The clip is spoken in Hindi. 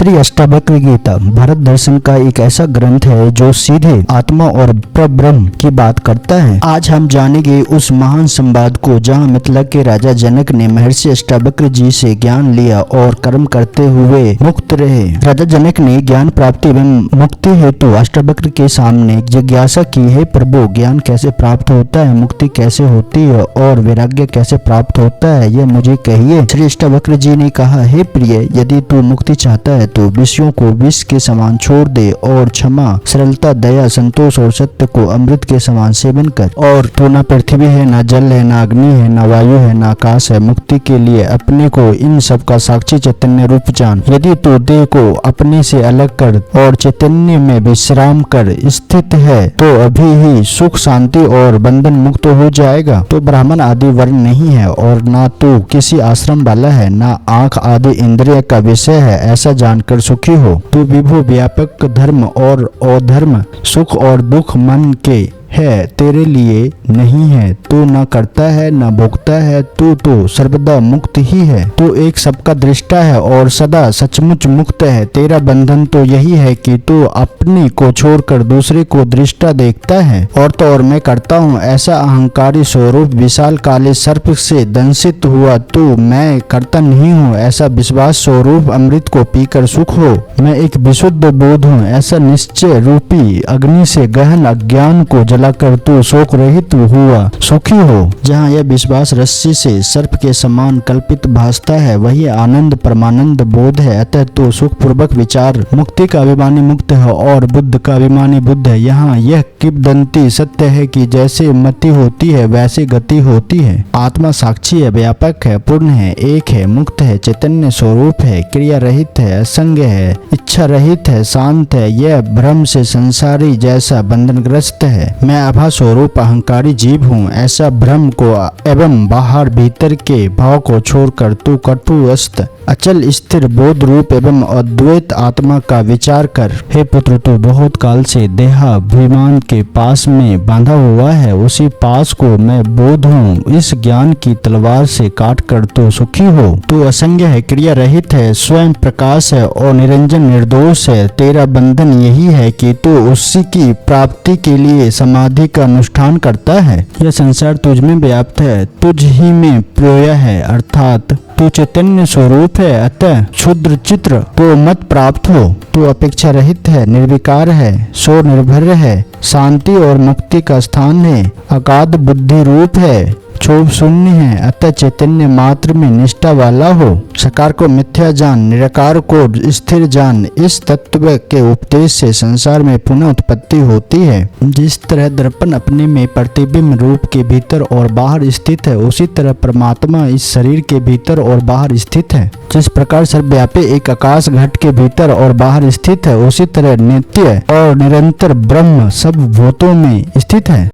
श्री अष्टावक्र गीता भारत दर्शन का एक ऐसा ग्रंथ है जो सीधे आत्मा और परब्रह्म की बात करता है। आज हम जानेंगे उस महान संवाद को जहाँ मिथिला के राजा जनक ने महर्षि अष्टावक्र जी से ज्ञान लिया और कर्म करते हुए मुक्त रहे। राजा जनक ने ज्ञान प्राप्ति एवं मुक्ति हेतु अष्टावक्र के सामने जिज्ञासा की, है प्रभु, ज्ञान कैसे प्राप्त होता है, मुक्ति कैसे होती है और वैराग्य कैसे प्राप्त होता है, यह मुझे कहिए। श्री अष्टावक्र जी ने कहा, हे प्रिय, यदि तू मुक्ति चाहता है तो विषयों को विष के समान छोड़ दे और क्षमा, सरलता, दया, संतोष और सत्य को अमृत के समान सेवन कर। और तू न पृथ्वी है, न जल है, न अग्नि है, न वायु है, न आकाश है। मुक्ति के लिए अपने को इन सब का साक्षी चैतन्य रूप जान। यदि तू देह को अपने से अलग कर और चैतन्य में विश्राम कर स्थित है तो अभी ही सुख, शांति और बंधन मुक्त हो जाएगा। तो ब्राह्मण आदि वर्ण नहीं है और ना तू किसी आश्रम वाला है, ना आंख आदि इंद्रिय का विषय है, ऐसा जानकर सुखी हो। तू विभु, व्यापक, धर्म और अधर्म, सुख और दुख मन के है, तेरे लिए नहीं है। तू न करता है न भोगता है, तू तो सर्वदा मुक्त ही है। तू एक सबका दृष्टा है और सदा सचमुच मुक्त है। तेरा बंधन तो यही है कि तू अपने को छोड़कर दूसरे को दृष्टा देखता है। और तो और मैं करता हूँ ऐसा अहंकारी स्वरूप विशाल काले सर्प से दंशित हुआ। तू मैं करता नहीं हूँ ऐसा विश्वास स्वरूप अमृत को पीकर सुख हो। मैं एक विशुद्ध बोध हूँ ऐसा निश्चय रूपी अग्नि से गहन अज्ञान को कर तू शोक रहित हुआ सुखी हो। जहाँ यह विश्वास रस्सी से सर्प के समान कल्पित भासता है वही आनंद परमानंद बोध है। अतः तो सुख पूर्वक विचार। मुक्ति का अभिमानी मुक्त है और बुद्ध का अभिमानी बुद्ध है। यहाँ यह किंवदंती सत्य है कि जैसे मति होती है वैसे गति होती है। आत्मा साक्षी है, व्यापक है, पूर्ण है, एक है, मुक्त है, चैतन्य स्वरूप है, क्रिया रहित है, असंग है, इच्छा रहित है, शांत है। यह भ्रम से संसारी जैसा बंधनग्रस्त है। मैं आभा स्वरूप अहंकारी जीव हूँ ऐसा भ्रम को एवं बाहर भीतर के भाव को छोड़कर तू कटुअस्त अचल स्थिर बोध रूप एवं अद्वैत आत्मा का विचार कर। हे पुत्र, तू बहुत काल से देहाभिमान के पास में बांधा हुआ है, उसी पास को मैं बोध हूँ इस ज्ञान की तलवार से काट कर तू सुखी हो। तू असंग है, क्रिया रहित है, स्वयं प्रकाश है और निरंजन निर्दोष है। तेरा बंधन यही है कि तू उसी की प्राप्ति के लिए समाधि का अनुष्ठान करता है। यह संसार तुझ में व्याप्त है, तुझ ही में प्रोया है, अर्थात तू चैतन्य स्वरूप है। अतः क्षुद्र चित्र तो मत प्राप्त हो। तू अपेक्षा रहित है, निर्विकार है, सो निर्भर है, शांति और मुक्ति का स्थान है, अगाध बुद्धि रूप है, क्षोभ शून्य है। अतः चैतन्य मात्र में निष्ठा वाला हो। साकार को मिथ्या जान, निराकार को स्थिर जान। इस तत्व के उपदेश से संसार में पुनः उत्पत्ति होती है। जिस तरह दर्पण अपने में प्रतिबिंब रूप के भीतर और बाहर स्थित है, उसी तरह परमात्मा इस शरीर के भीतर और बाहर स्थित है। जिस प्रकार सर्वव्यापी एक आकाश घट के भीतर और बाहर स्थित है, उसी तरह नित्य और निरंतर ब्रह्म सब भूतों में स्थित है।